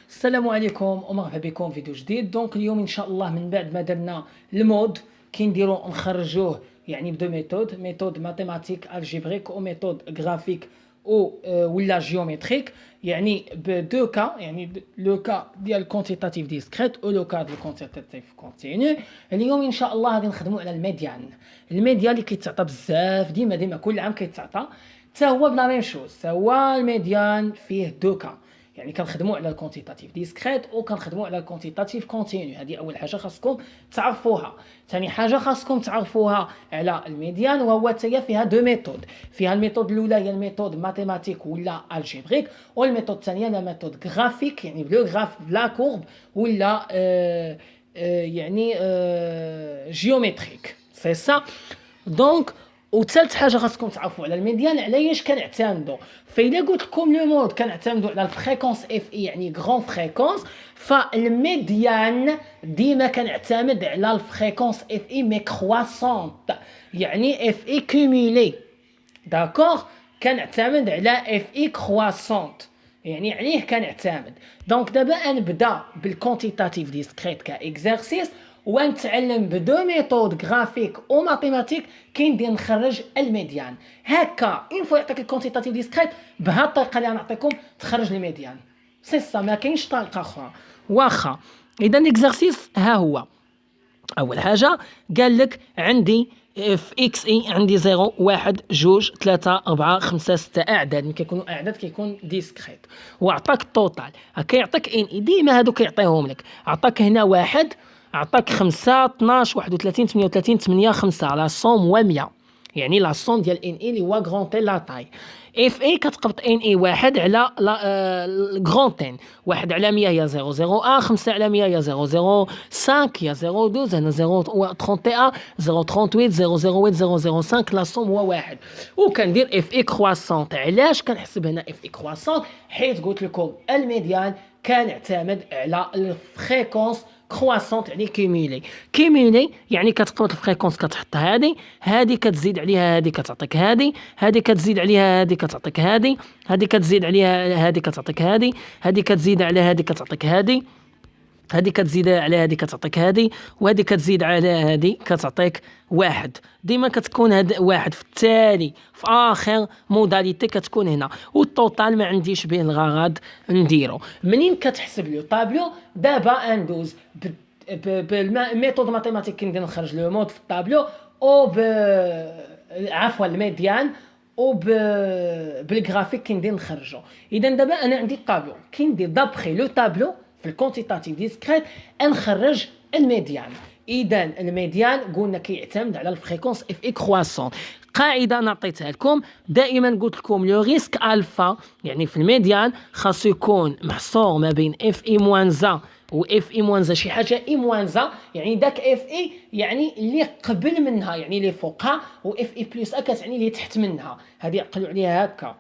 السلام عليكم ومرحبا بكم في فيديو جديد. دونك اليوم ان شاء الله من بعد ما درنا المود كنديرو نخرجوه يعني بدو ميثود ماتيماتيك الجبريك او ميثود غرافيك او ولا جيومتريك، يعني بدو كا، يعني لو كا ديال كونتيتاتيف ديسكريت او لو كا ديال كونتيتاتيف كونتينيو. اليوم ان شاء الله غادي نخدموا على الميديان اللي كيتعطى بزاف، ديما كل عام كيتعطى حتى هو بلا ميم شوز، حتى هو الميديان فيه دو كا، يعني كنخدموا على الكونتيتاتيف ديسكريت او كنخدموا على الكونتيتاتيف كونتينيو. هذه اول حاجه خاصكم تعرفوها. ثاني حاجه خاصكم تعرفوها على الميديان، وهو حتى فيها دو ميثود. فيها الميثود الاولى هي الميثود ماتيماتيك ولا الجبريك، والميثود الثانيه هي ميثود غرافيك، يعني بلو غراف بلا كورب ولا يعني جيومتريك سي سا. دونك وثالث حاجه خاصكم تعرفوا على الميديان علاش كنعتمدوا. فإلا قلت لكم لو مود كنعتمدوا على الفريكونس اف اي يعني غران فريكونس، فالميديان ديما كنعتمد على الفريكونس اف اي مي كرواسونت، يعني اف اي كومولي. داكوغ، كنعتمد على اف اي كرواسونت، يعني عليه كنعتمد. دونك دابا نبدا بالكونتيتاتيف ديسكريت كاكزرسيس، ونتعلم بدو ميثود غرافيك او ماتيماتيك كي ندير نخرج الميديان. هكا اون فوا يعطيك الكونتيتاتيف ديسكريت بهاد الطريقه اللي نعطيكم تخرج الميديان، سي سا، ما كاينش طريقه اخرى. واخا اذا الاكزرسيس ها هو. اول حاجه قال لك عندي في اكس اي عندي 0 1 2 3 4 5 6 اعداد، ملي كيكونوا اعداد كيكون ديسكريت، وعطاك التوتال. كيعطيك ان اي ديما هادو كيعطيهم لك. عطاك هنا واحد، عطاك 5 12 31 38 8 5 لا سوم هو 100، يعني لا سوم ديال ان اي اللي هو غران تي لا تاي. اف اي كتقبط ان اي واحد على غران تين، واحد على 100 هي 0 0 1، 5 على 100 هي 0 0 5 هي 0 12، هنا 0 31 0 38 0 0 0 0 5 لا سوم هو واحد. وكندير اف اي كرواسونت. علاش كنحسب هنا اف اي كرواسونت؟ حيت قلت لكم الميديان كنعتمد على الفريكونس كرواسونت، يعني كيميلي يعني كتقبط الفريكونس كتحط هادي كتزيد عليها هادي كتعطيك هادي كتزيد عليها هادي كتعطيك هادي كتزيد عليها هادي كتعطيك هادي كتزيد على هادي كتعطيك هادي كتزيد على هادي كتعطيك هادي، وهادي كتزيد على هادي كتعطيك واحد. ديما كتكون هاد واحد في التالي في اخر موداليتي كتكون هنا، والتوتال ما عنديش به الغرض نديرو. منين كتحسب لو طابلو دابا ندوز بالميثود ماتيماتيك كندير نخرج لو مود في الطابلو، او عفوا الميديان، او بالجرافيك كندير نخرجو. اذا دابا انا عندي الطابلو كندير دابخي لو طابلو في الكونتيتاتيف ديسكريت نخرج الميديان. اذا الميديان قلنا كيعتمد على الفريكونس اف اي كرواسون. قاعده نعطيتها لكم دائما، قلت لكم لو ريسك الفا يعني في الميديان خاصو يكون محصور ما بين اف اي موان زا و اف اي موان زا، شي حاجه اي موان زا، يعني داك اف اي يعني اللي قبل منها يعني اللي فوقها، و اف اي بلس ا كتعني اللي تحت منها. هذه عقلوا عليها هكا،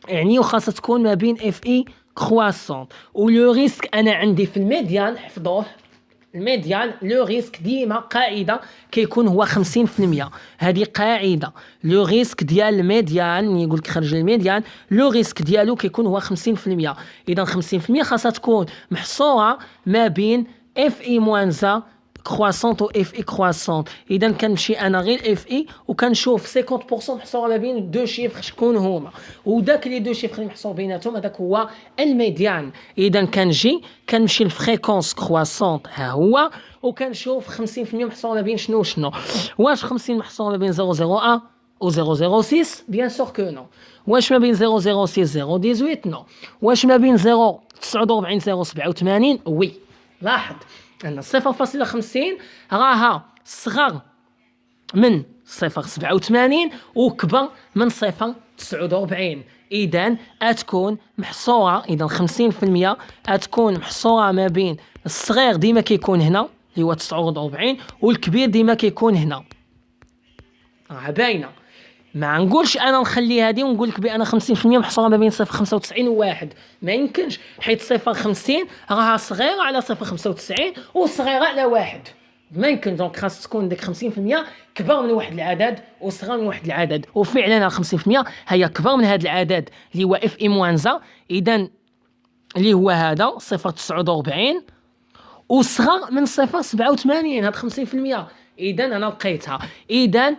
يعني وخاصة تكون ما بين اف اي كرواسون. ولو ريسك انا عندي في الميديان، حفظوه الميديان لو ريسك ديما قاعده كيكون هو 50%. هذه قاعده، لو ريسك ديال الميديان يقول لك خرج الميديان لو ريسك ديالو كيكون هو 50%. اذا 50% خاصها تكون محصوره ما بين اف اي موان زا كرواسونت و اف اي كرواسونت. اذا كنمشي انا غير اف اي وكنشوف 50% محصوره ما بين دو شيفر شكون هما، وداك لي دو شيفر اللي محصور بيناتهم هذاك هو الميديان. اذا كنمشي للفريكونس كرواسونت ها هو، وكنشوف 50% محصور ما بين شنو. واش 50 محصور ما بين 001 و 006؟ بيان سور كو نو. واش ما بين 006 018؟ نو. واش ما بين 049 087؟ وي. لاحظ أن 0.50 راها صغر من 0.87 وكبر من 0.49. إذا أتكون محصورة، إذا 50% أتكون محصورة ما بين الصغير ديما كيكون هنا اللي هو 49، والكبير ديما كيكون هنا. راه باينة. ما نقولش انا نخلي هذه ونقول لك بان 50% محصوره ما بين 0.95 و1، ما يمكنش، حيت 0.50 راها صغيره على 0.95 وصغيره على 1، ما يمكن. دونك خاص تكون ديك 50% كبر من واحد العدد وصغر من واحد العدد، وفعلا 50% هي كبر من هذا العدد اللي هو اف اي موان زا. اذا اللي هو هذا 0.49 وصغر من 0.87، هاد 50%. إذا أنا لقيتها، إذا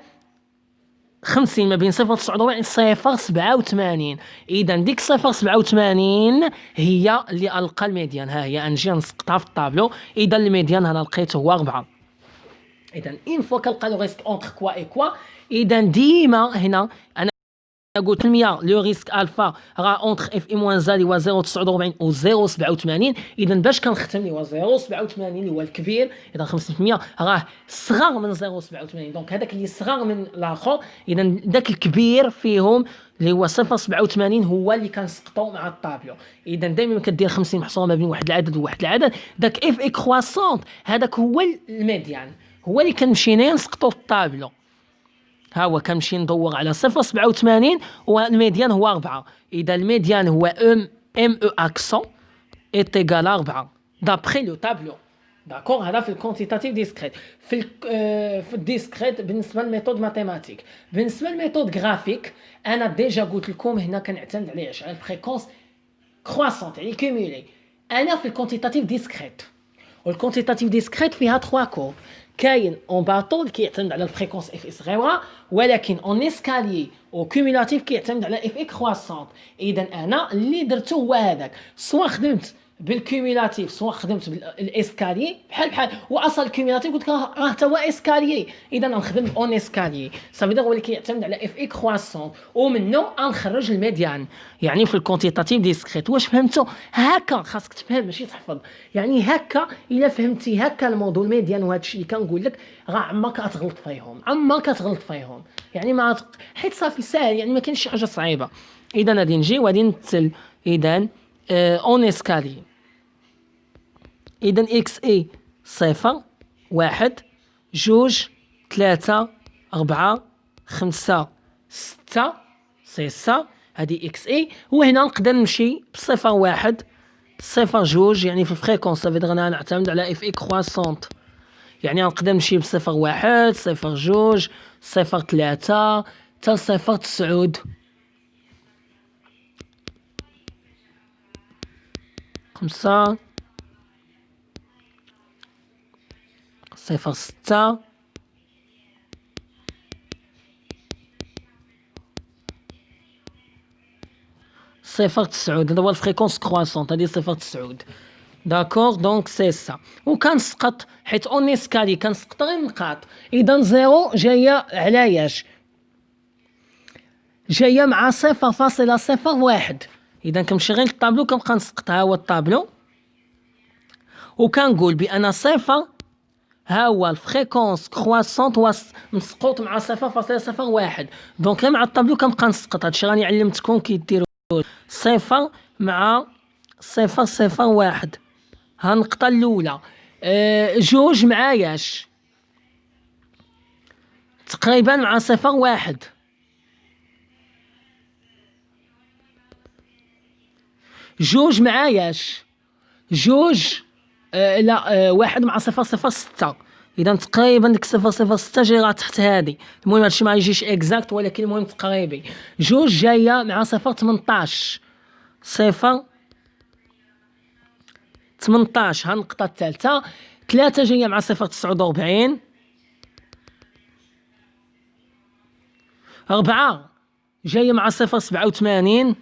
50 ما بين 0.49 0.87. إذا ديك 0.87 هي اللي ألقى الميديان. ها هي نجي نسقطها في الطابلو. إذا الميديان أنا لقيته هو 4. إذا إن فوا كنلقى لو ريسك أونتر كوا إي كوا، إذا ديما هنا أنا قلت 100 لو ريسك الفا راه اونتر اف اي موان زاد هو 0.49 و 0.87. اذا باش كنختم لي هو 0.87 اللي هو الكبير، اذا 50% راه صغر من 0.87. دونك هذاك اللي صغر من الاخر، اذا ذاك الكبير فيهم اللي هو 0.87 هو اللي كنسقطوا مع الطابلو. اذا دائما كدير 50 محصوره ما بين واحد العدد وواحد العدد، داك اف اي كرواسونت هذاك هو الميديان، هو اللي كنمشي نسقطوا في الطابلو. ها هو كنمشي ندور على 0.87 والميديان هو 4. إذا الميديان هو ام او اكسون est égal à 4 d'après le tableau. داكور، هذا في الكونتيتاتيف ديسكريت. في الديسكريت بالنسبه للميثود ماتيماتيك. بالنسبه للميثود غرافيك انا ديجا قلت لكم هنا كنعتمد على ايش؟ على الفريكونس كرواسونت يعني كومولي. انا في الكونتيتاتيف ديسكريت، والكونتيتاتيف ديسكريت فيها 3 كورب. كاين اون باتون كيعتمد على الفريكونس اف اي صغيره، ولكن اون اسكاليي او كومولاتيف كيعتمد على اف اي كرواسونت. اذا انا اللي درته هو هذاك، سواء خدمت بالكومولاتيف سواء خدمت بالاسكاليي بحال واصل الكومولاتيف قلت لك راه حتى هو اسكاليي. اذا نخدم اون اسكاليي صافي هو اللي كيعتمد على اف اي كرواسون ومنه نخرج الميديان. يعني في الكونتيتاتيف ديسكريت واش فهمتوا؟ هكا خاصك تفهم ماشي تحفظ. يعني هكا الا فهمتي هكا الموضوع الميديان وهذا الشيء اللي كنقول لك راه عمرك غتغلط فيهم، عمرك غتغلط فيهم. يعني ما حيت صافي ساهل، يعني ما كاينش شي حاجه صعيبه. اذا غادي نجي وغادي نمثل اذا اون اسكالي. اذا اكس اي 0 1 2 3 4 5 6 6 هذه اكس اي. وهنا نقدر نمشي بصفر 1 صفر 2 يعني في الفريكونس صافي انا نعتمد على اف اي كرواسونت. يعني نقدر نمشي بصفر 1 صفر 2 صفر 3 حتى صفر 9 5 صفر 6 صفر 9. هذا هو الفريكونس كرواسونت، هذه صفر 9. داكور دونك سي سا. وكنسقط حيت اون اسكالي كنسقط غير النقاط. اذا زيرو جايه على ياش؟ جايه مع 0.01. اذا كنمشي غير للطابلو كنبقى نسقط. ها هو الطابلو وكنقول بان صفر ها هو الفريكونس كرواسونت مسقوط مع 0.01. دونك مع الطابلو كنبقى نسقط. هادشي راني علمتكم كي ديروا 0 مع 0.01. ها النقطة الأولى. 2 مع ياش؟ تقريبا مع 0.1. 2 مع ياش؟ 2 لا 1 مع 0.06. إذا تقريبا ديك 0.06 جاي راه تحت هادي. المهم هادشي ما يجيش اكزاكت ولكن المهم تقريبي. 2 جاية مع 0.18 0.18. ها النقطة الثالثة. 3 جاية مع 0.49. 4 جاية مع 0.87.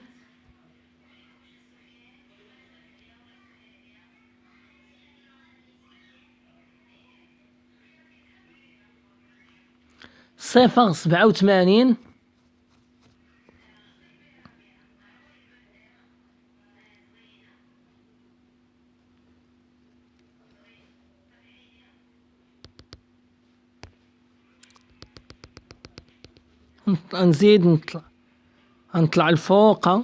0.87. نزيد نطلع الفوق 0.87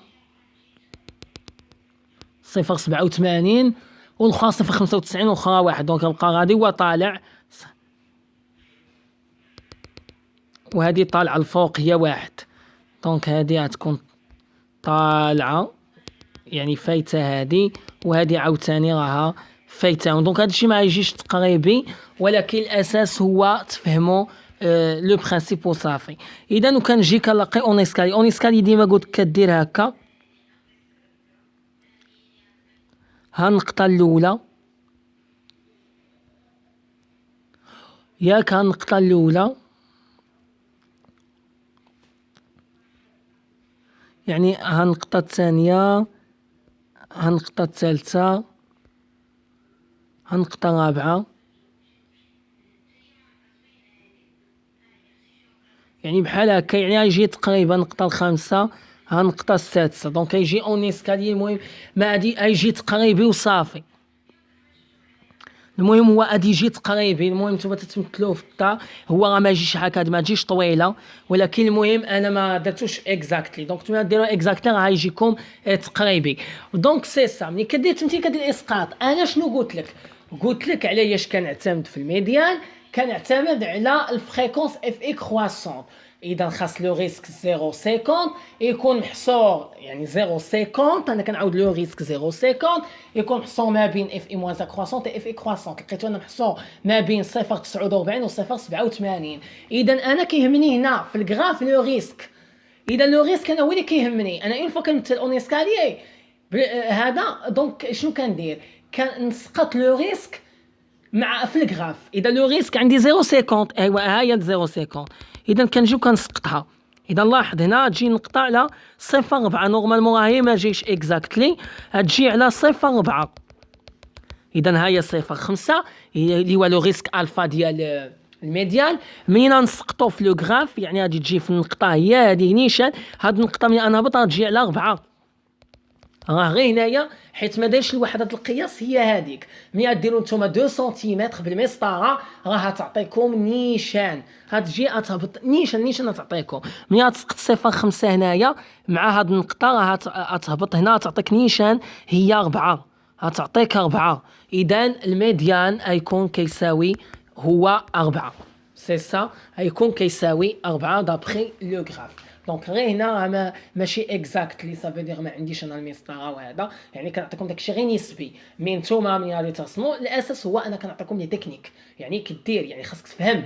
والأخرى 0.95 والأخرى 1. دونك يبقى غادي هو طالع وهذه طالعة الفوق هي 1. دونك هذه غتكون طالعة يعني فايتة هذه، وهذه عاوتاني راها فايتة. دونك هادشي ما يجيش تقريبي ولكن الأساس هو تفهموا لو برانسيب وصافي. اذا وكنجي كنلاقي اون اسكالي. اون اسكالي ديما قلت كدير هكا ها النقطة الأولى ياك، ها النقطة الأولى يعني ها النقطة الثانية، ها النقطة الثالثة، ها النقطة الرابعة، يعني بحال هكا، يعني غيجي تقريبا النقطة الخامسة، ها النقطة السادسة. دونك غيجي اون اسكالي، المهم ما غادي غيجي تقريبي وصافي. المهم هو غادي يجي تقريبي، المهم نتوما تتمثلوه في الدار، هو راه ما يجيش هكا، ما تجيش طويله، ولكن المهم انا ما درتوش اكزاكتلي. دونك نتوما ديروا اكزاكتلي راه يجيكم تقريبي. دونك سي سا ملي كدير تمثيل كدير اسقاط. انا شنو قلت لك؟ قلت لك علاش كنعتمد في الميديان، كنعتمد على الفريكونس اف اي كرواسون. اذا خاص لو ريسك 0.50 يكون محصور، يعني 0.50 انا كنعاود لو ريسك 0.50 يكون محصور ما بين اف اي موان كرواسون اف اي كرواسون. لقيتو انا محصور ما بين 0.49 و 0.87. اذا انا كيهمني هنا في الغراف لو ريسك. اذا لو ريسك انا هو اللي كيهمني، انا اون فوا كنمثل اون اسكاليي هذا. دونك شنو كندير؟ كنسقط لو ريسك مع في الغراف. اذا لو ريسك عندي 0.50، ايوا ها هي 0.50، اذا كنجيو كنسقطها. اذا لاحظ هنا تجي نقطه على 0.4، نورمالمون راهي ما جيش اكزاكتلي، تجي على 0.4. اذا ها هي 0.5 اللي هو لو ريسك الفا ديال الميديان. منين نسقطو في لو غراف يعني غادي تجي في النقطه هي هذه نيشان، هاد النقطه ملي انا هبط غتجي على 4. راه غير هنايا حيت ما دايرش الوحده القياس هي هذيك. ملي ديروا نتوما 2 سنتيمتر بالمسطره راه تعطيكم نيشان، هتجي تهبط نيشان تعطيكم. ملي تسقط 0.5 هنايا مع هاد النقطه راه تهبط هنا تعطيك نيشان هي 4، هتعطيك 4. اذا الميديان غيكون كيساوي هو 4، سي سا، غيكون كيساوي 4 دابخي لو غراف. دونك غير هنا ماشي اكزاكتلي صافي دير ما عنديش انا المسطره وهذا، يعني كنعطيكم داكشي غير نسبي. مي نتوما ملي غادي تصموا الاساس هو انا كنعطيكم لي تكنيك، يعني كدير يعني خاصك تفهم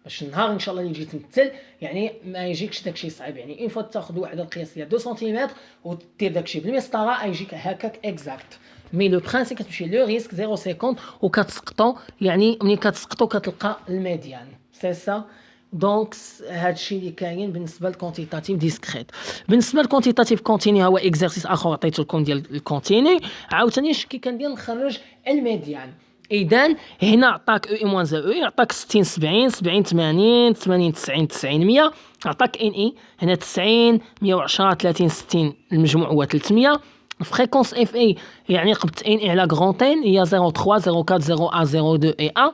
باش النهار ان شاء الله اللي تجي تمثل يعني ما يجيكش داكشي صعيب. يعني اون فوا تاخذ وحده القياسيه 2 سنتيمتر ودير داكشي بالمسطره يجيك هكاك اكزاكت. مي لو برانسيپ كتمشي لو ريسك 0.50 وكتسقطو، يعني ملي كتسقطو كتلقى الميديان، سي سا. دونك هادشي اللي كاين بالنسبه للكونتيتاتيف ديسكريت. بالنسبه للكونتيتاتيف كونتيني هو اكزرسيس اخر عطيتو لكم ديال الكونتيني. عاوتاني كي كندير نخرج الميديان. اذا هنا عطاك او اي موان زائو اي، عطاك 60 70 70 80 80 90 90 100، عطاك ان اي هنا 90 110 30 60 المجموع هو 300. الفريكونس اف اي يعني قبت ان اي على غرونتين هي 0.3 0.4 0.1 0.2 اي 1،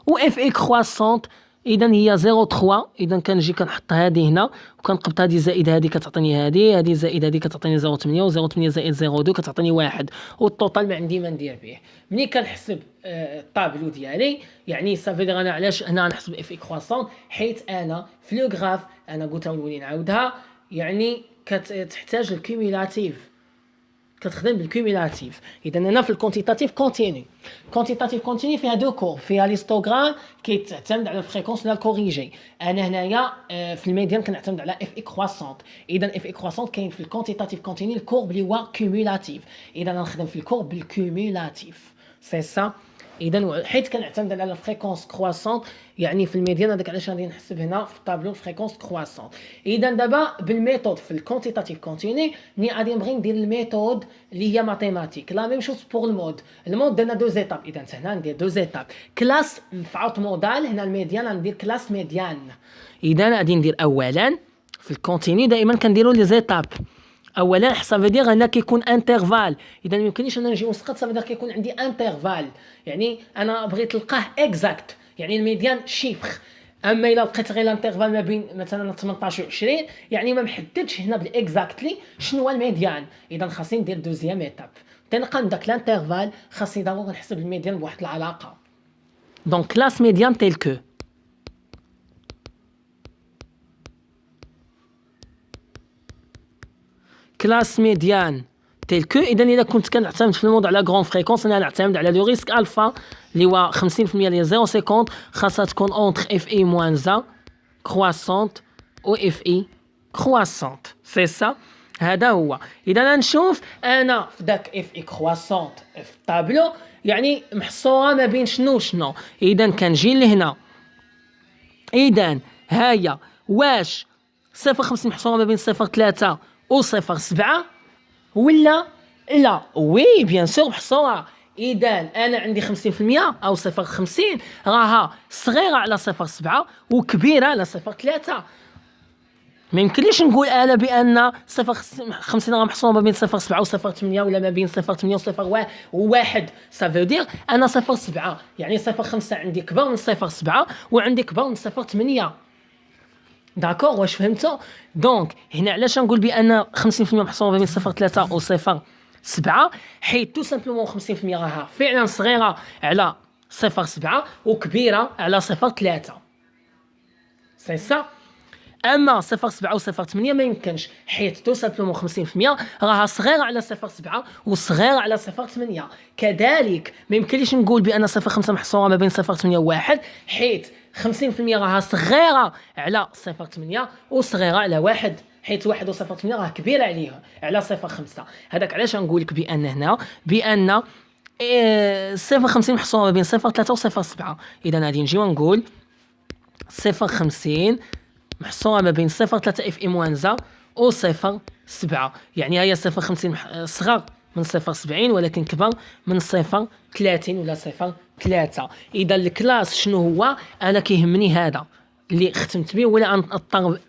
و اف اي كرواسونت اذا هي 0.3. اذا كنجي كنحط هذه هنا وكنقبط هذه زائد هذه كتعطيني هذه زائد هذه كتعطيني 0.8 و 0.8 زائد 0.2 كتعطيني 1، والتوتال ما عندي ما ندير به. ملي كنحسب الطابلو ديالي يعني صافي دير انا علاش هنا نحسب اف اي كرواسونت، حيت انا في لو غراف انا قلتها ونولي نعاودها، يعني كتحتاج الكيميلاتيف، كتخدم بالكيميلاتيف. اذا انا في الكونتيتاتيف كونتيني، كونتيتاتيف كونتيني فيها دو كور، فيها ليستوغرام كيتعتمد على الفريكونس ديال الكوريجي. انا هنايا في الميديان كنعتمد على اف اي كرواسونت. اذا اف اي كرواسونت كاين في الكونتيتاتيف كونتيني الكورب اللي هو كيميلاتيف. اذا انا نخدم في الكورب بالكيميلاتيف، سي سا. اذا حيت كنعتمد على الفريكونس كرواسونت يعني في الميديان، هذاك علاش غادي نحسب هنا في الطابلو الفريكونس كرواسونت. اذا دابا بالميثود في الكونتيتاتيف كونتيني ملي غادي نبغي ندير الميثود اللي هي ماتيماتيك لا ميم شوز بور المود. المود درنا دو زيتاب، اذا هنا ندير دو زيتاب كلاس فعلت مودال. هنا الميديان غندير كلاس ميديان. اذا غادي ندير اولا في الكونتيني دائما كنديروا لي زيتاب. اولا صافي دير هنا كيكون انترفال، اذا ما يمكنليش انا نجي نسقط، صافي دير كيكون عندي انترفال، يعني انا بغيت نلقاه اكزاكت، يعني الميديان شيفر. اما الا لقيت غير الانترفال ما بين مثلا 18 و 20 يعني ما محددش هنا بالاكزاكتلي شنو هو الميديان. اذا خاصني ندير دوزيام ايتاب تنلقى من داك الانترفال، خاصني ضروري نحسب الميديان بواحد العلاقه. دونك كلاس ميديان تيل كو كلاس ميديان تيل كو. اذا الا كنت كنعتمد في الموضوع على غرون فريكونس انا نعتمد على لو ريسك الفا اللي هو 50% اللي 0.50 خاصها تكون اونتر اف اي موان زا كرواسونت و اف اي كرواسونت، سي سا. هذا هو. اذا نشوف انا في داك اف اي كرواسونت في الطابلو يعني محصوره ما بين شنو شنو. اذا كنجي لهنا، اذا هاهي واش 0.5 محصوره ما بين 0.3 و 0.7 ولا لا؟ وي بيان سور محصوره. اذا انا عندي 50% او 0.50 راها صغيره على 0.7 وكبيره على 0.3. ما يمكنليش نقول انا بان 0.50 راه محصوره ما بين 0.7 و 0.8 ولا ما بين 0.8 و 0.1. سافو دير انا 0.7 يعني 0.5 عندي كبر من 0.7 وعندي كبر من 0.8. داكور واش فهمتوا؟ دونك هنا علاش نقول بان 50% محصوره ما بين 0.3 و 0.7 حيت تو سامبلومون 50% راها فعلا صغيره على 0.7 وكبيره على 0.3. سي سا. اما 0.7 و 0.8 ما يمكنش حيت تو سامبلومون 50% راها صغيره على 0.7 وصغيره على 0.8. كذلك ما يمكنليش نقول بان 0.5 محصوره ما بين 0.8 و 1 حيت 50% راها صغيره على 0.8 وصغيره على 1 حيت 1 و 0.8 راه كبيره عليها على 0.5. هذاك علاش نقول لك بان هنا بان 0.50 محصوره ما بين 0.3 و 0.7. اذا غادي نجي ونقول 0.50 محصوره ما بين 0.3 اف اي موانزا و 0.7. يعني هي 0.50 صغر من 0.70 ولكن كبر من 0.30 ولا 0.3. اذا الكلاس شنو هو؟ انا كيهمني هذا اللي ختمت به ولا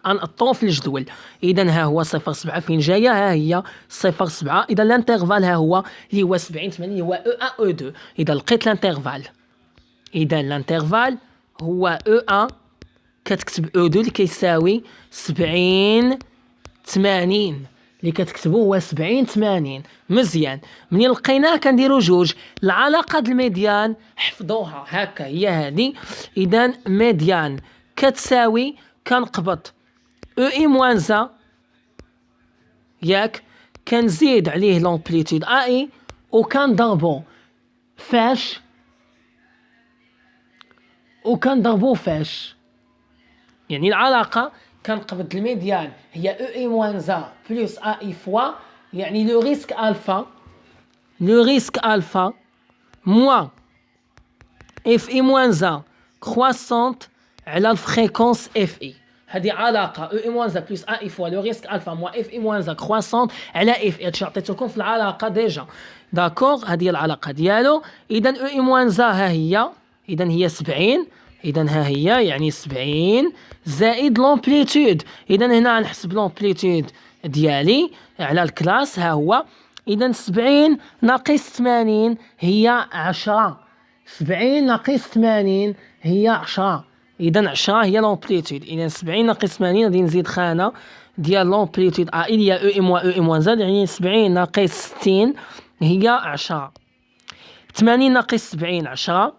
نطرو في الجدول. اذا ها هو 0.7 فين جايه؟ ها هي 0.7. اذا الانترفال ها هو اللي هو 70 80 اللي هو او 1 او 2. اذا لقيت الانترفال، اذا الانترفال هو او 1 كتكتب او 2 اللي كيساوي 70 80 اللي كتكتبو هو 70 80. مزيان. منين لقيناه كنديرو جوج. العلاقه د الميديان حفظوها هكا هي هذه. اذا ميديان كتساوي كنقبط او اي موانزا ياك كنزيد عليه لومبليتود ا اي وكنضربو فاش يعني العلاقه كنقبض الميديان هي او اي موانزا بلس ا اي فوا يعني لو ريسك الفا موان اف اي موانزا كرواسونت على الفريكونس اف اي. هذه علاقه او اي موانزا بلس ا اي فوا لو ريسك الفا موان اف اي موانزا كرواسونت على اف اي. هادشي عطيتكم في العلاقه ديجا. داكور هذه العلاقه ديالو. اذا او اي موانزا ها هي، اذا هي 70. اذا ها هي يعني 70 زائد لومبليتود. اذا هنا غنحسب لومبليتود ديالي على الكلاس ها هو. اذا 70 ناقص 80 هي 10. 70 ناقص 80 هي 10. اذا 10 هي لومبليتود. اذا 70 ناقص 80 غادي نزيد خانه ديال لومبليتود ا هي او اي موان او اي موان زاد يعني 70 ناقص 60 هي 10. 80 ناقص 70 10.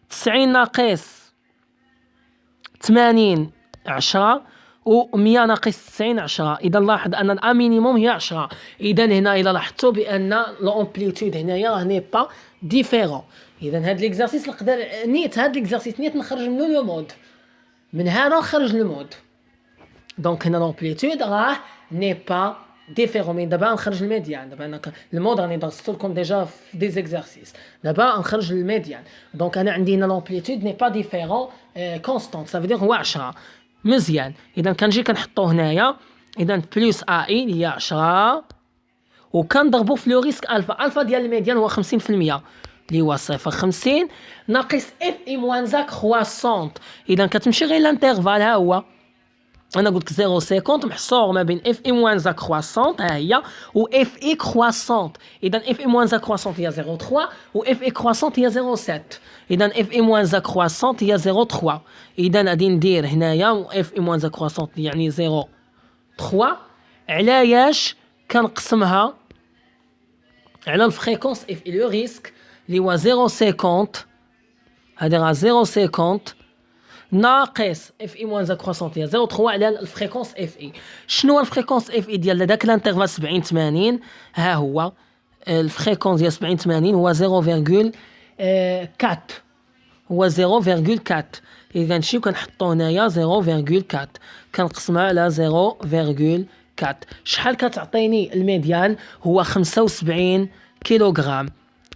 90 ناقص 80 10 و 100 ناقص 90 10. اذا لاحظ ان الأ مينيموم هي 10. اذا هنا الى لاحظتوا بان لومبليتود هنايا راه ني با ديفيرون. اذا هذا ليكزارسيس نقدر نيت هذا ليكزارسيس نيت نخرج منه لو مود، من هذا نخرج لو مود. دونك هنا لومبليتود راه ني با ديفيرون. مي دابا نخرج الميديان. دابا انا المود راني درست لكم ديجا في دي زيكزارسيس. دابا نخرج الميديان. دونك انا عندي هنا لومبليتود ني با ديفيرون كونستانت سافو دير هو 10. مزيان. اذا كنجي كنحطو هنايا اذا بلس ا اي هي 10 وكنضربو في لو ريسك الفا ديال الميديان هو 50% اللي هو 0.50 ناقص اف اي موان زا كرواسونت. اذا كتمشي غير الانترفال ها هو. انا قلت 0.50 محصور ما بين اف اي موان زا كرواسونت ها هي و اف اي كرواسونت. اذا اف اي موان زا كرواسونت هي 0.3 و اف اي كرواسونت هي 0.7. اذا اف اي موان زا كرواسونت هي 0.3. اذا غادي ندير هنايا اف اي موان زا كرواسونت يعني 0.3 علاش كنقسمها على الفريكونس اف اي لو ريسك اللي هو 0.50. هذه راه 0.50 ناقص اف اي موان زا كرواسونت هي 0.3 على الفريكونس اف اي. شنو هو الفريكونس اف اي ديال داك الانترفال 70 80؟ ها هو الفريكونس ديال 70 80 هو 0.4 هو 0.4. اذا نمشيو كنحطو هنايا 0.4 كنقسمها على 4 شحال كتعطيني الميديان؟ هو 75 كيلوغرام.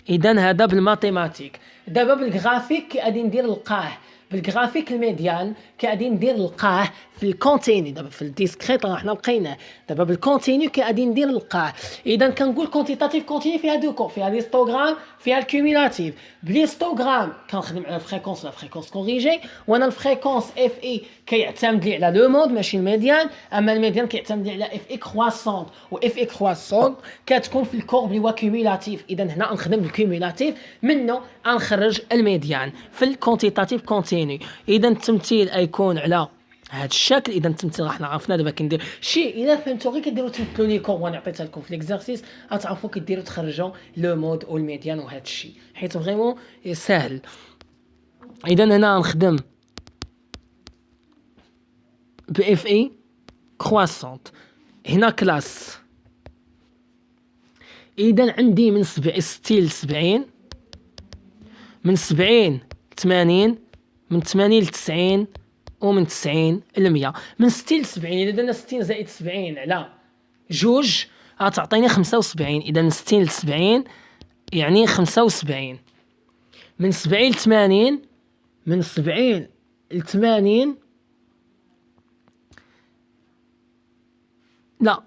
اذا هذا بالماتيماتيك. دابا بالغرافيك كي غادي ندير نلقاه بالغرافيك الميديان كي غادي ندير نلقاه في الكونتيني. دابا في الديسكريت راه حنا لقيناه، دابا بالكونتيني كي غادي ندير نلقاه. اذا كنقول كونتيتاتيف كونتيني فيها دو كور، فيها ليستوغرام فيها الكوميلاتيف. بليستوغرام كنخدم على الفريكونس، لا فريكونس كوريجي، وانا الفريكونس اف اي كيعتمد لي على لو مود ماشي الميديان، اما الميديان كيعتمد لي على اف اي كرواسونت، و اف اي كرواسونت كتكون في الكورب اللي هو كوميلاتيف. اذا هنا نخدم بالكوميلاتيف منه نخرج الميديان في الكونتيتاتيف كونتيني. اذا التمثيل غيكون على هذا الشكل. اذا التمثيل راه حنا عرفنا دابا كندير شي الا فهمتوا غير كديروا تمثلوا لي كور وانا عطيتها لكم في ليكزارسيس غتعرفوا كديروا تخرجوا لو مود والميديان وهذا الشيء حيت فريمون سهل. اذا هنا نخدم باف اي كرواسونت، هنا كلاس. اذا عندي من 60 ل 70، من 70 ل 80، من 80 ل 90، ومن 90 ل 100. من 60 ل 70 اذا درنا 60 زائد 70 على جوج غتعطيني 75. اذا من 60 ل 70 يعني 75. من 70 ل 80، من 70 ل 80 لا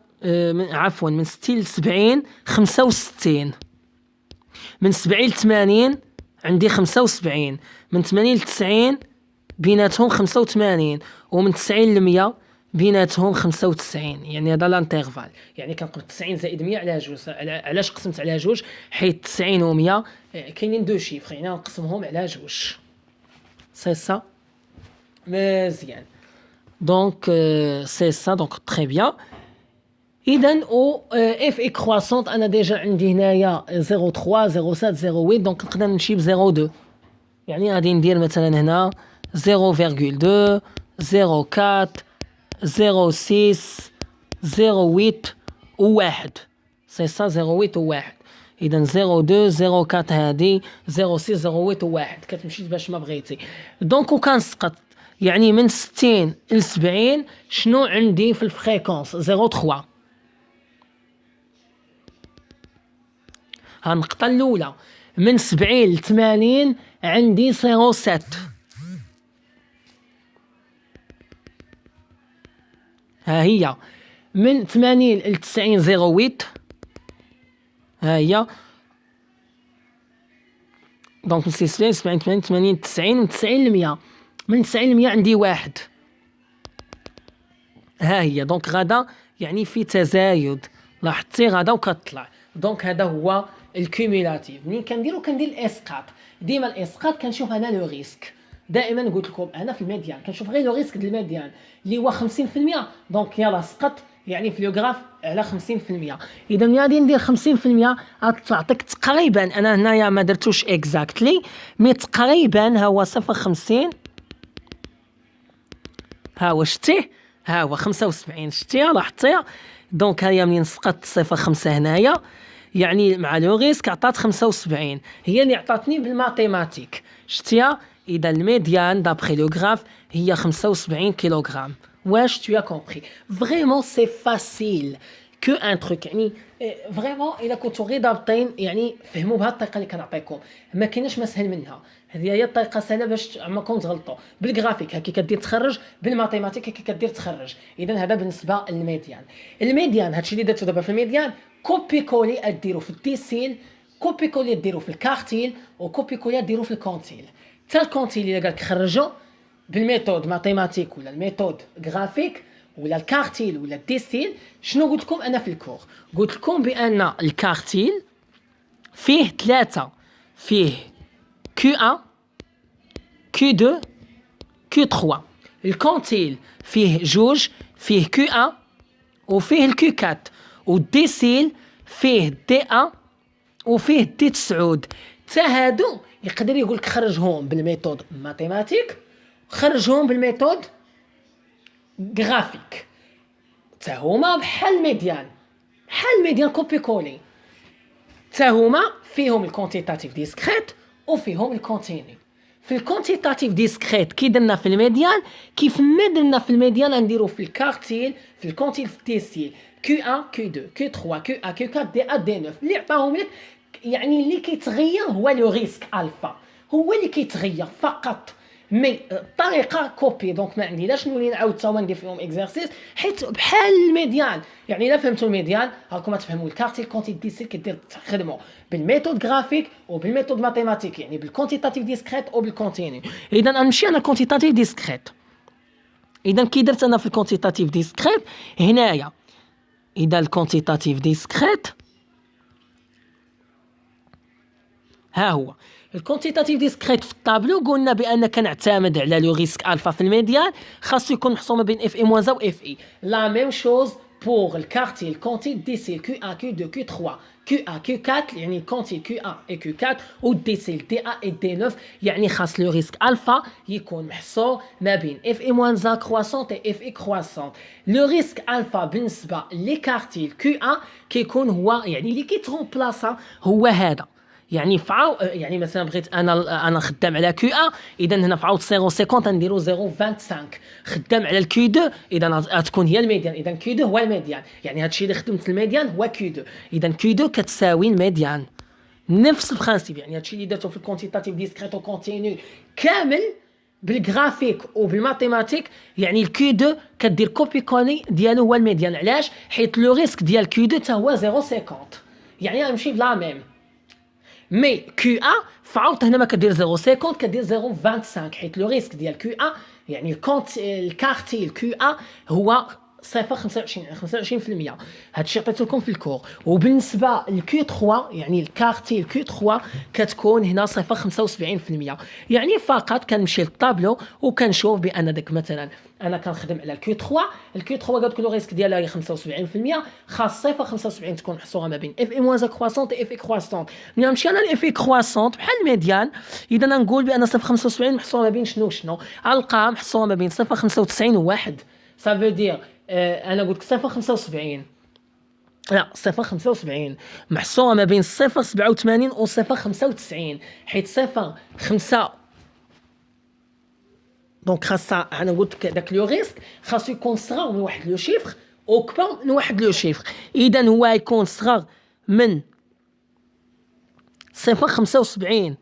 عفوا من 60 ل 70 65. من 70 ل 80 عندي 75. من 80 ل 90 بيناتهم 85. ومن 90 ل 100 بيناتهم 95. يعني هذا لانترفال. يعني كنقول 90 زائد 100 على جوج. علاش قسمت على جوج؟ حيت 90 و 100 كاينين دو شيفر، يعني نقسمهم على جوج. سي سا مزيان. دونك سي سا دونك تري بيان. اذا او اف اي كرواسونت انا ديجا عندي هنايا 0.3 0.7 0.8 دونك نقدر نمشي ب 0.2. يعني غادي ندير مثلا هنا 0.2 0.4 0.6 0.8 و1. سي سا 0.8 و1. اذا 0.2 0.4 هادي 0.6 0.8 و1 كتمشي باش ما بغيتي. دونك وكنسقط يعني من 60 ل 70 شنو عندي في الفريكونس؟ 0.3. ها النقطة الأولى. من 70 ل 80 عندي 0.7. ها هي. من 80 ل 90 0.8. ها هي. دونك من 60 70 80 80 90 من 90 ل 100. من 90 ل 100 عندي 1. ها هي. دونك غدا يعني في تزايد، لاحظتي غدا وكتطلع. دونك هذا هو الكوميلاتيف. منين كندير الاسقاط، ديما الاسقاط كنشوف انا لو ريسك. دائما قلت لكم انا في الميديان كنشوف غير لو ريسك ديال الميديان اللي هو 50%. دونك يلا سقط يعني في لو غراف على 50%. اذا ملي غادي ندير 50% غتعطيك تقريبا، انا هنايا ما درتوش اكزاكتلي مي تقريبا ها هو 0.50. ها هو شتيه، ها هو 75. شتيها لاحظتيها؟ دونك هيا منين سقطت 0.5 هنايا يعني مع لو ريسك عطات 75. هي اللي عطاتني بالماتيماتيك. شتيها؟ اذا الميديان دابخي لو غراف هي 75 كيلوغرام. واش tu as compris؟ فريمون سي فاسيل كو ان تروك. يعني فريمون الا كنتو غير ضابطين يعني فهموا بهذه الطريقه اللي كنعطيكم، ما كايناش مسهل منها. هذه هي الطريقه سهله باش عمركم تغلطوا. بالغرافيك هكي كدير تخرج، بالماتيماتيك هكي كدير تخرج. اذا هذا بالنسبه للميديان. الميديان هادشي اللي درتو دابا في الميديان كوبي كولي ديروا في الديسيل، كوبي كولي ديروا في الكارتيل، وكوبي كولي ديروا في الكونتيل. حتى الكونتيل الا قالك خرجوا بالميثود ماتيماتيك ولا الميثود غرافيك ولا الكارتيل ولا الديسيل. شنو قلت لكم انا في الكور؟ قلت لكم بان الكارتيل فيه 3، فيه Q1 Q2 Q3. الكونتيل فيه جوج، فيه Q1 وفيه الكي4. والديسيل فيه D1 وفيه D9. تا هادو يقدر يقولك خرجهم بالميثود ماتيماتيك، خرجهم بالميثود غرافيك. تا هما بحال الميديان كوبي كولي. تا هما فيهم الكونتيتاتيف ديسكريت وفيهم الكونتيني. في الكونتيتاتيف ديسكريت كي درنا في الميديان كيف ما درنا في الميديان نديرو في الكارتيل في الكونتيتاتيف ديسيل كيو 1 كيو 2 كيو 3 كيو 1 كيو 4 دي ا دي 9 اللي عطاهم لك. يعني اللي كيتغير هو لو ريسك الفا، هو اللي كيتغير فقط. مي الطريقه كوبي، دونك ما عنديناش نولي نعاود تا ندير فيهم اكزرسيس حيت بحال الميديان. يعني الا فهمتوا الميديان راكم تفهموا الكارتيل كونتيت ديسيل كدير تخدموا بالميثود غرافيك وبالميثود ماتيماتيك، يعني بالكونتيتاتيف ديسكريت او بالكونتينيو. اذا نمشي انا كونتيتاتيف ديسكريت. اذا كي درت انا في الكونتيتاتيف ديسكريت هنايا، اذا الكونتيتاتيف ديسكريت ها هو الكونتيتاتيف ديسكريت في الطابلو. قلنا بان كنعتمد على لو ريسك الفا في الميديان، خاصو يكون محسوم بين اف اي موان و اف اي. لا ميم شوز بور الكارتيل كونتيت ديسيل كيو 1 كيو 2 كيو 3 كيو 1 كيو 4، يعني كونتيل كيو 1 اي كيو 4 و ديسيل دي ا اي دي 9، يعني خاص لو ريسك الفا يكون محصور ما بين اف اي موان زا كرواسونت و اف اي كرواسونت. لو ريسك الفا بالنسبه لي كارتيل كيو 1 كيكون هو يعني اللي كيترومبلاسا هو هذا. يعني فعاو يعني مثلا بغيت انا خدام على كيو 1، اذا هنا فعاود 0.50 نديرو 0.25. خدام على الكيو 2 اذا غتكون هي الميديان، اذا كيو 2 هو الميديان، يعني هادشي اللي خدمت الميديان هو كيو 2، اذا كيو 2 كتساوي الميديان. نفس البرانسيب، يعني هادشي اللي درتو في الكونتيتاتيف ديسكريت و كونتينيو كامل بالجرافيك وبالماتيماتيك. يعني الكيو 2 كدير كوبي كوني ديالو هو الميديان. علاش؟ حيت لو ريسك ديال كيو 2 حتى هو 0.50، يعني غنمشي بلا ميم. مي كيو 1 فعاود هنا ما كدير 0.50 كدير 0.25، حيت لو ريسك ديال كيو 1 يعني الكارتيل كيو 1 هو 0.25 يعني 25%. هادشي عطيت لكم في الكور. وبالنسبه للكيو 3 يعني الكارتيل كيو 3 كتكون هنا 0.75%. يعني فقط كنمشي للطابلو وكنشوف بان داك مثلا انا كنخدم على الكيو 3. الكيو 3 قالت لك لو ريسك ديالها هي 75%، خاص 0.75 تكون محصوره ما بين اف اي موان كرواسونت و اف اي كرواسونت. ملي نمشي انا لاف اي كرواسونت بحال الميديان، اذا نقول بان 0.75 محصوره ما بين شنو القى محصوره ما بين 0.95 و 1. سافو دير انا قلت 0.75 لا 0.75 محصوره ما بين 0.87 و 0.95، حيت 0.5 دونك خاصها. انا قلت داك لو ريسك خاصو يكون صغر من واحد لو شيفر او كبر من واحد لو شيفر. اذا هو يكون صغر من 0.75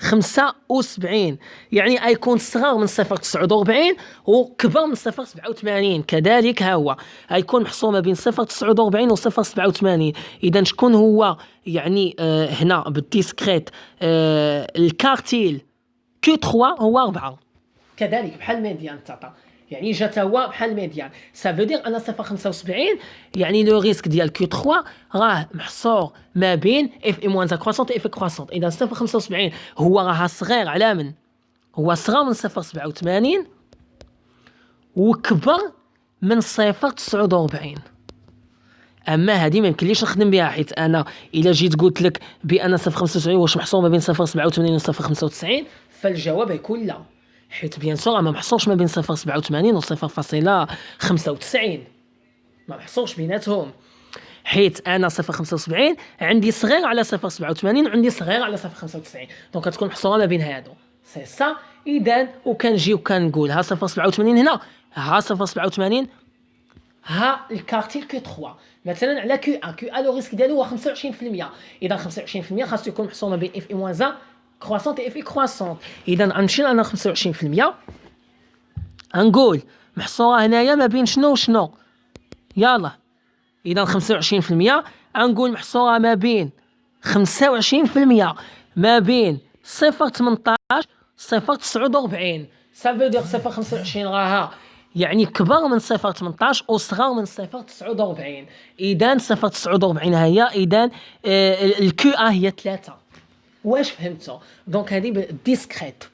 75، يعني يكون صغر من 0.49 وكبر من 0.87. كذلك ها هو يكون محصور ما بين 0.49 و 0.87. اذا شكون هو يعني هنا بالديسكريت الكارتيل كيو 3 هو 4. كذلك بحال الميديان تعطى، يعني جات هو بحال الميديان. سافو دير انا 0.75 يعني لو ريسك ديال كيو 3 راه محصور ما بين اف اي موان كرواسونت اف كرواسونت. اذا 0.75 هو راه صغير على من هو صغر من 0.87 وكبر من 0.49. اما هذه ما يمكنليش نخدم بها، حيت انا الا جيت قلت لك بان 0.75 واش محصور ما بين 0.87 و 0.95 فالجواب يكون لا، حيت بيان سور ما محصورش ما بين 0.87 و 0.95، ما محصورش بيناتهم. حيت انا 0.75 عندي صغير على 0.87 وعندي صغير على 0.95، دونك كتكون محصوره ما بين هادو سي سا. اذا وكنجي وكنقول ها 0.87 هنا، ها 0.87 ها الكارتيل كيو 3 مثلا على كيو 1. كيو 1 لو ريسك ديالو هو 25%، اذا 25% خاصو يكون محصور ما بين اف اي موان زا كرواسونت اف اي كرواسونت. اذا غنمشي انا 25% غنقول محصوره هنايا ما بين شنو وشنو. يلا اذا 25% غنقول محصوره ما بين 25% ما بين 0.18 0.49. سافو دير 0.25 راها يعني كبر من 0.18 وصغر من 0.49. اذا 0.49 هي اذا الكيو ا هي 3. واش فهمتوا؟ دونك هذه بالديسكريت.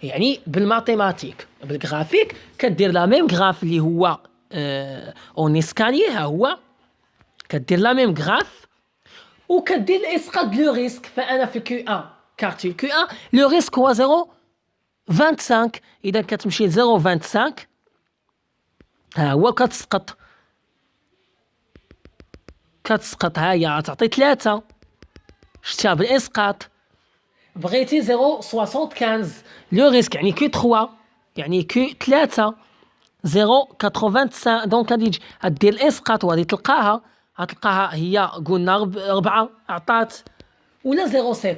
يعني بالماتيماتيك بالجرافيك كدير لا ميم غراف اللي هو اون اسكالي، ها هو كدير لا ميم غراف وكدير الاسقاط لو ريسك. فانا في كيو 1 كارتيل كيو 1 لو ريسك هو 0.25، اذا كتمشي ل 0.25 ها هو كتسقط ها هي تعطي 3 شتها بالاسقاط. بغيتي 0.75 لو ريسك يعني كي 3 يعني كي 3 0.85 دونك غادي تجي دير الاسقاط وغادي تلقاها هي قلنا 4 عطات ولا 0.50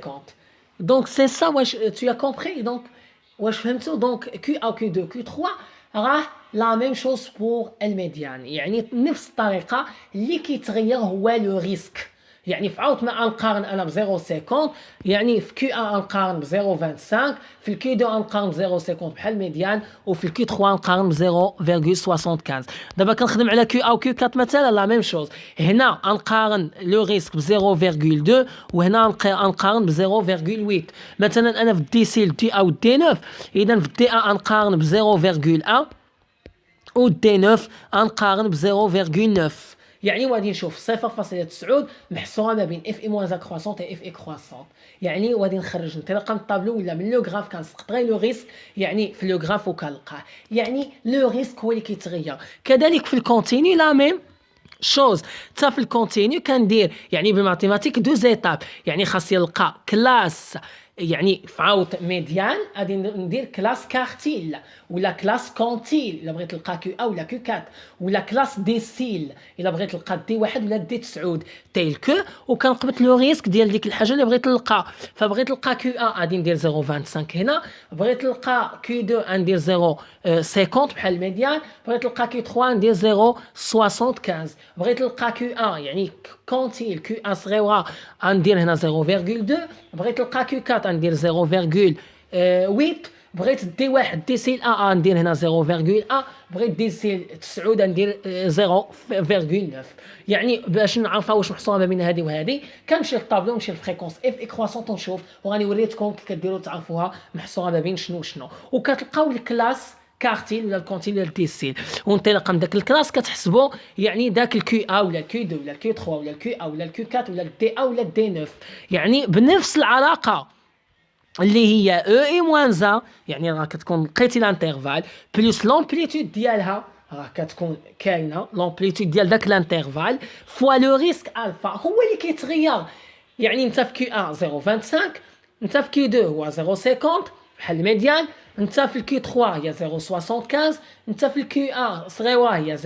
دونك سي سا واش tu as compris دونك واش فهمتوا دونك كي ا كي 2 كي 3 راه لا ميم شوز بور الميديان يعني نفس الطريقه اللي كيتغير هو لو ريسك يعني في عاود ما نقارن انا ب 0.50 يعني في كي 1 نقارن ب 0.25 في الكي 2 نقارن ب 0.50 بحال الميديان وفي الكي 3 نقارن ب 0.75 دابا كنخدم على كي 1 و كي 4 مثلا لا ميم شوز هنا نقارن لو ريسك ب 0.2 وهنا نقارن ب 0.8 مثلا انا في الدي سي دي او دي 9 اذا في الدي 1 نقارن ب 0.1 و دي 9 نقارن ب 0.9 يعني غادي نشوف 0.9 محصوره ما بين اف اي موان كرواسونت و اف اي كرواسونت يعني غادي نخرج انطلاقا من الطابلو ولا من لو غراف كنسقط غير لو ريسك يعني في لو غراف وكنلقاه يعني لو ريسك هو اللي كيتغير كذلك في الكونتيني لا ميم شوز حتى في الكونتينيو كندير يعني بالماتيماتيك دو زيتاب يعني خاصني نلقى كلاس يعني في عاود ميديان غادي ندير كلاس كارتيل ولا كلاس كونتيل الا بغيت نلقى كيو او ولا كيو 4 ولا كلاس ديسيل الا بغيت نلقى دي 1 ولا دي 9 تيل كو وكنقبط لو ريسك ديال ديك الحاجه اللي بغيت نلقى فبغيت نلقى كيو 1 غادي ندير 0.25 هنا بغيت نلقى كيو 2 غندير 0.50 بحال الميديان بغيت نلقى كيو 3 ندير 0.75 بغيت نلقى كيو 1 يعني كونتيل كيو 1 صغيره غندير هنا 0.2 بغيت نلقى كيو 4 غندير 0.8 بغيت دي واحد دي سيل ا ندير هنا 0.1 بغيت دي سيل 9 ندير 0.9 يعني باش نعرفها واش محصوره ما بين هذه وهذه كنمشي للطابلو نمشي للفريكونس اف اي كرواسونت ونشوف وغنوريكم كي كديروا تعرفوها محصوره ما بين شنو وكتلقاو الكلاس كارتيل ولا الكونتيل ولا الديسيل وانطلاقا من داك الكلاس كتحسبوا يعني داك الكيو ا ولا الكيو 2 ولا الكيو 3 ولا الكيو ا ولا الكيو 4 ولا الدي ا ولا الدي 9 يعني بنفس العلاقه اللي هي او اي موان زا يعني راه كتكون لقيتي الانترفال بلس لومبليتود ديالها راه كتكون كاينه لومبليتود ديال داك الانترفال فوا لو ريسك الفا هو اللي كيتغير يعني انت في كيو 1 0.25 انت في كيو 2 هو 0.50 بحال الميديان انت في الكيو 3 هي 0.75 انت في الكيو 1 صغيره هي 0.2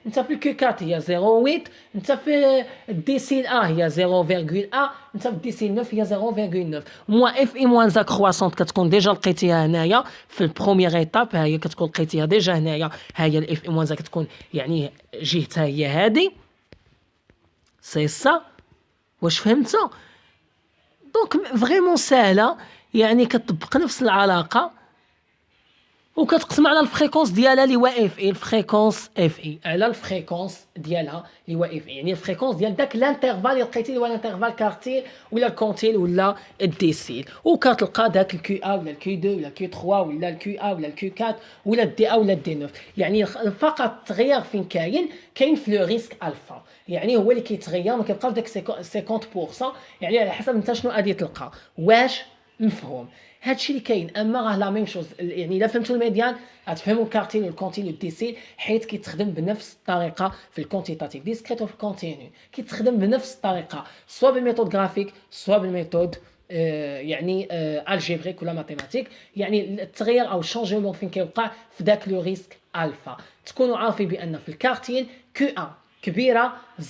انت في الكيو 4 هي 0.8 انت في الديسيل ا هي 0.1 انت في الديسيل 9 هي 0.9 موا اف اي موان زا كرواسونت كتكون ديجا لقيتيها هنايا في البروميير ايتاب ها هي كتكون لقيتيها ديجا هنايا ها هي الاف اي موان زا كتكون يعني جهتها هي هادي سي سا واش فهمتوا دونك فريمون ساهله يعني كتطبق نفس العلاقه وكتقسم على الفريكونس ديالها اللي هو اف اي الفريكونس اف اي على الفريكونس ديالها اللي هو اف اي يعني الفريكونس ديال داك الانترفال اللي لقيتي اللي هو الانترفال كارتيل ولا الكونتيل ولا الديسيل وكتلقى داك الكيو ا ولا الكيو 2 ولا الكيو 3 ولا الكيو ا ولا الكيو 4 ولا الدي ا ولا الدي 9 يعني فقط التغيير فين كاين في لو ريسك الفا يعني هو اللي كيتغير ما كيبقاش داك 50% يعني على حسب انت شنو غادي تلقى واش مفهوم هادشي اللي كاين اما راه لا ميم شوز يعني الا فهمتوا الميديان غتفهموا الكارتيل والكونتينيو والديسيل حيت كيتخدم بنفس الطريقه في الكونتيتاتيف ديسكريت وفي الكونتينيو كيتخدم بنفس الطريقه سواء بالميثود غرافيك سواء بالميثود يعني الجبريك ولا ماتيماتيك يعني التغيير او الشونجمون فين كيوقع في داك لو ريسك الفا تكونوا عارفين بان في الكارتيل كيو 1 كبيره 0.25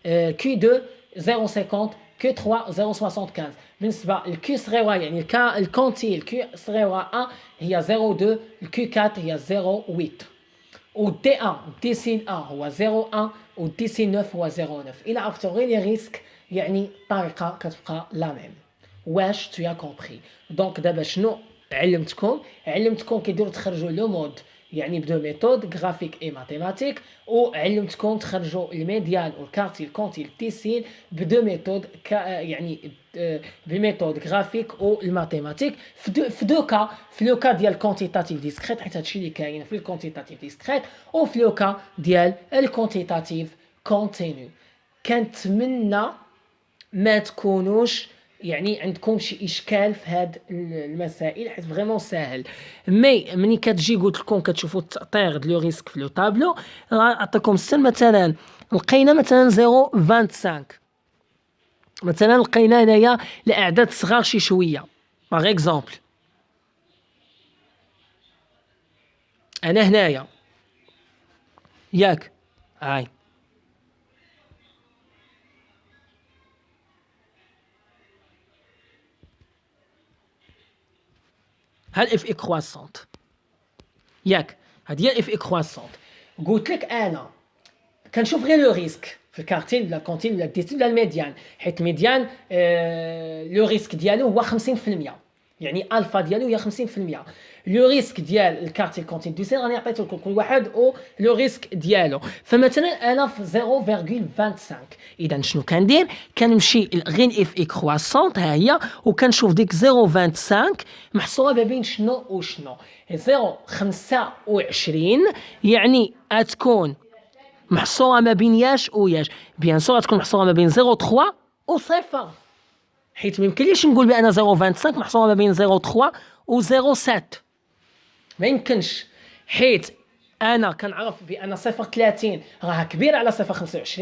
كيو 2 0.50 كيو 3 0.75 بالنسبه للكيو صغيره يعني الكونتيل كيو صغيره 1 هي 0.2 الكيو 4 هي 0.8 والدي 1 ديسين 1 هو 0.1 والديسين 9 هو 0.9 الى عرفتوا غير لي ريسك يعني الطريقه كتبقى لا ميم واش تو يا كومبري دونك دابا شنو علمتكم كيديروا تخرجوا لو مود يعني بدو ميثود غرافيك اي ماتيماتيك وعلمتكم تخرجوا الميديان والكارتيل كونتيل ديسيل بدو ميثود يعني بميثود غرافيك او الماتيماتيك في لو كا ديال الكونتيتاتيف ديسكريت حيت هادشي اللي كاين في الكونتيتاتيف ديسكريت وفي لو كا ديال الكونتيتاتيف كونتينيو كنتمنى ما تكونوش يعني عندكم شي اشكال في هاد المسائل حيت فريمون ساهل مي ملي كتجي قلت لكم كتشوفوا التأثير ديال لو ريسك في لو طابلو غنعطيكم مثلا لقينا مثلا 0.25 مثلا لقينا هنايا الاعداد صغار شي شويه. باغ اكزومبل انا هنايا ياك هاي ها الاف اي كرواسونت ياك، هادي هي الاف اي كرواسونت. قلت لك انا كنشوف غير لو ريسك في الكارتين ولا الكونتين ولا الديسيل ولا الميديان، حيت الميديان لو ريسك ديالو هو 50%، يعني الفا ديالو هي 50%. لو ريسك ديال الكارتين الكونتين ديسيل راني عطيته لكم كل واحد او لو ريسك ديالو. فمثلا انا في 0.25، اذا شنو كندير؟ كنمشي غير اف اي كرواسونت ها هي، وكنشوف ديك 0.25 محصوره ما بين شنو وشنو. 0.25 يعني غتكون محصوره ما بين ياش وياش، بيان سور غتكون محصوره ما بين 0.3 و 0، حيت ما يمكنليش نقول بان 0.25 محصوره ما بين 0.3 و 0.7، ما يمكنش، حيت انا كنعرف بان 0.30 راه كبير على 0.25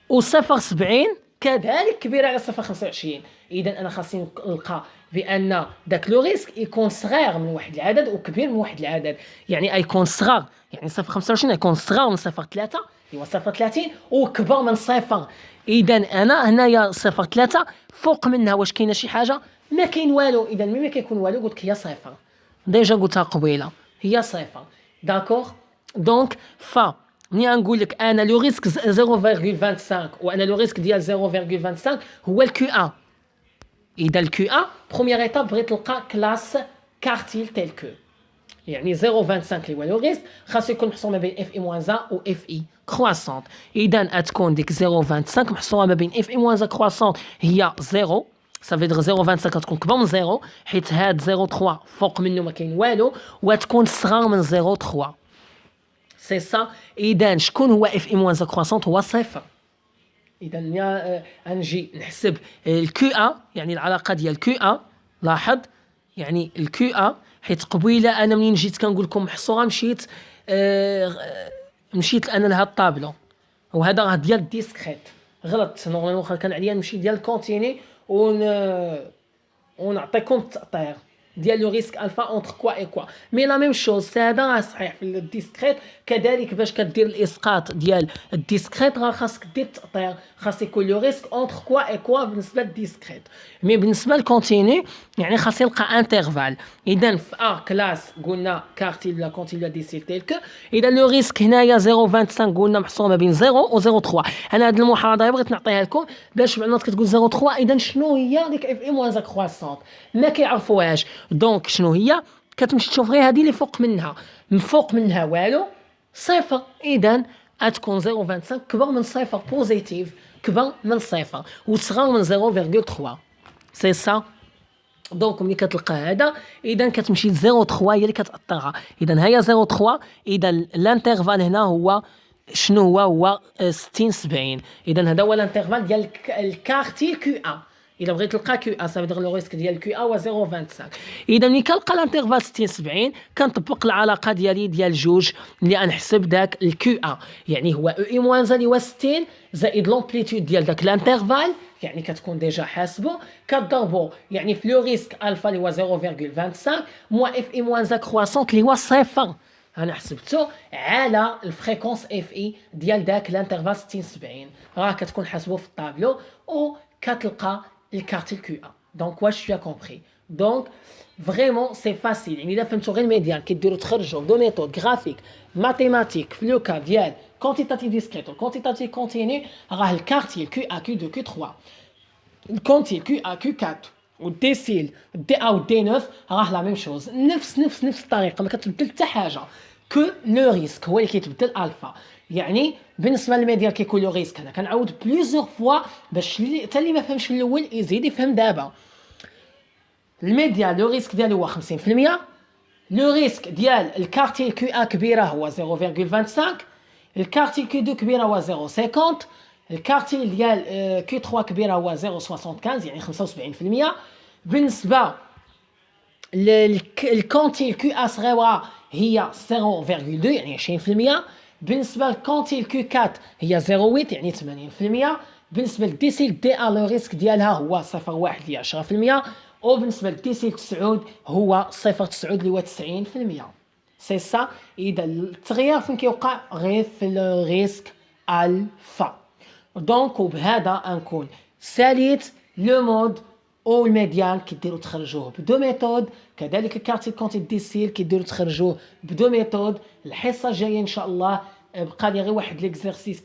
و 0.70 كذلك كبير على 0.25. اذا انا خاصني نلقى بان داك لو ريسك يكون صغير من واحد العدد وكبير من واحد العدد، يعني يكون صغار، يعني 0.25 يكون صغار من 0.3 هو 0.30 وكبر من 0. اذا انا هنايا 0.3 فوق منها واش كاينه شي حاجه؟ ما كاين والو. اذا ملي ما كيكون والو قلت لك هي 0، ديجا قلتها قبيله هي 0. داكوغ دونك ملي نقول لك انا لو ريسك 0.25 وانا لو ريسك ديال 0.25 هو الكيو ا. اذا الكيو ا بروميير ايتاب بغيت تلقى كلاس كارتيل تيل كو، يعني 0.25 اللي هو لو ريسك خاصو يكون محصور ما بين اف اي موان 1 و اف اي كرواسونت. اذا غتكون ديك 0.25 محصوره ما بين اف اي موان 1 كرواسونت هي 0، صافي دغ 0.25 كتكون كبر من 0 حيت هاد 0.3 فوق منه ما كاين والو، وتكون صغار من 0.3 سي سا. اذا شكون هو اف اي موان 1 كرواسونت؟ هو 0. اذا ملي نجي نحسب الكيو ا، يعني العلاقه ديال الكيو ا، لاحظ يعني الكيو ا، حيت قبيله انا منين جيت كنقول لكم محصوره مشيت انا لهاد الطابلو، وهذا راه ديال الديسكريت، غلط نورمالمون واخا كان عليا نمشي ديال الكونتيني ونعطيكم التأطير ديال لو ريسك الفا اونتر كوا اي كوا. مي لا ميم شوز هذا راه صحيح في الديسكريت كذلك. باش كدير الاسقاط ديال الديسكريت راه خاصك دير التأطير، خاص يكون لو ريسك اونتر كوا اي كوا بالنسبه للديسكريت. مي بالنسبه للكونتيني يعني خاص يلقى انترفال. اذا في ا كلاس قلنا كارتيل ولا كونتيل ولا ديسيل تيلك، اذا لو ريسك هنايا 0.25 قلنا محصور ما بين 0 و 0.3. انا هذه المحاضره بغيت نعطيها لكم باش معنات كتقول 0.3 اذا شنو هي ديك اف اي موان كرواسونت؟ ما كيعرفوهاش. دونك شنو هي؟ كتمشي تشوف غير هذه اللي فوق منها، من فوق منها والو 0. اذا غتكون 0.25 كبر من 0 بوزيتيف، كبر من 0 وصغر من 0.3 سي سا. دونك ملي كتلقى هذا اذا كتمشي 0.3 هي اللي كتاثرها. اذا هي 0.3. اذا الانترفال هنا هو شنو هو 60 70. اذا هذا هو الانترفال ديال الكارتيل كيو ا. اذا بغيت تلقى كيو ا صافي لو ريسك ديال كيو ا هو 0.25. اذا ملي كنلقى الانترفال 60 70 كنطبق العلاقه ديالي ديال جوج اللي غنحسب داك الكيو ا، يعني هو او اي موان اللي هو 60 زائد لومبليتود ديال داك الانترفال، يعني كتكون ديجا حاسبه كتضربو يعني في لو ريسك الفا اللي هو 0.25 موا اف اي موان كرواسونت اللي هو 0. انا حسبته على الفريكونس اف اي ديال داك الانترفال 60 70 راه كتكون حاسبه في الطابلو او كتلقى الكارتيل كيو ا. دونك واش tu as compris؟ دونك فريمون سي فاسيل، يعني اذا فهمتوا غير الميديان كيديروا تخرجوا دو ميثود غرافيك ماتيماتيك في لو كا ديال كونتيتاتيف ديسكريت و كونتيتاتيف كونتيني، راه الكارتيل كيو ا كيو 2 كيو 3 الكونتيل كيو ا كيو 4 والديسيل دي ا و دي 9 راه لا ميم شوز، نفس الطريقه، ما كتبدل حتى حاجه كو لو ريسك هو اللي كيتبدل الفا. يعني بالنسبه للميديال كيكون لو ريسك انا كنعاود بليزيور فوا باش حتى اللي ما فهمش في الاول يزيد يفهم دابا. الميديال لو ريسك ديالو هو 50%، لو ريسك ديال الكارتيل كيو ا كبيره هو 0.25، الكارتيل كيو 2 كبيره هو 0.50، الكارتيل ديال كيو 3 كبيره هو 0.75 يعني 75%. بالنسبه الكونتيل كيو ا صغيره هي 0.2 يعني 20%. بالنسبه للكونتيل كيو 4 هي 0.8 يعني 80%. بالنسبه للديسيل دي لو ريسك ديالها هو 0.1 ل 10%، وبالنسبه للديسيل 9 هو 0.9 اللي هو 90%. سي سا. اذا التغيير فين كيوقع؟ غير في الريسك الفا. دونك وبهذا نكون ساليت لو مود او الميديان كيديروا تخرجوه بدو ميثود، كذلك الكارتي كونتي ديسيل كيديروا تخرجوه بدو ميثود. الحصه الجايه ان شاء الله بقى لي غير واحد ليكزرسيس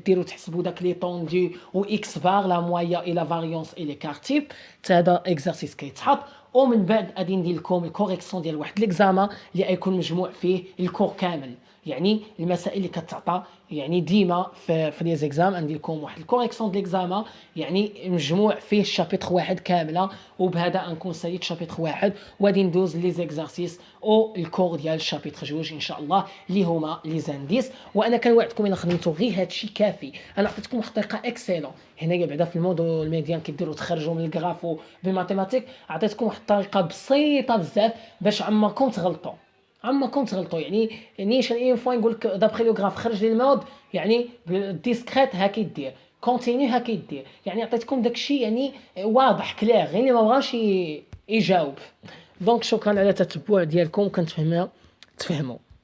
ديروا تحسبوا داك لي طوندو و اكس بار لا مويا اي لا فاريونس اي لي كارتيب. هذا اكزرسيس كيتحط، ومن بعد غادي ندير لكم الكوريكسيون ديال واحد ليكزامان اللي غيكون مجموع فيه الكور كامل، يعني المسائل اللي كتعطى يعني ديما في لي زيكزام ندير لكم واحد الكوريكسيون ديال ليكزامان يعني مجموع فيه الشابيتر واحد كامله. وبهذا نكون ساليت شابيتر واحد وغادي ندوز لي زيكزارسيس او الكور ديال الشابيتر جوج ان شاء الله اللي هما لي زانديس. وانا كنوعدكم الا خدمتوا غير هادشي كافي. انا عطيتكم واحد الطريقه اكسيلون هنايا بعدا في المودو الميديان كيديروا تخرجوا من الجرافو بالماتيماتيك. عطيتكم واحد الطريقه بسيطه بزاف باش عمركم تغلطوا، يعني نيشان اين فوا نقول لك دابخي لو غراف خرج لي المود يعني ديسكريت هاكي دير، كونتينيو هاكي دير، يعني عطيتكم داكشي يعني واضح كلير، غير اللي ما بغاش يجاوب. دونك شكرا على التتبع ديالكم، كنتفهموا.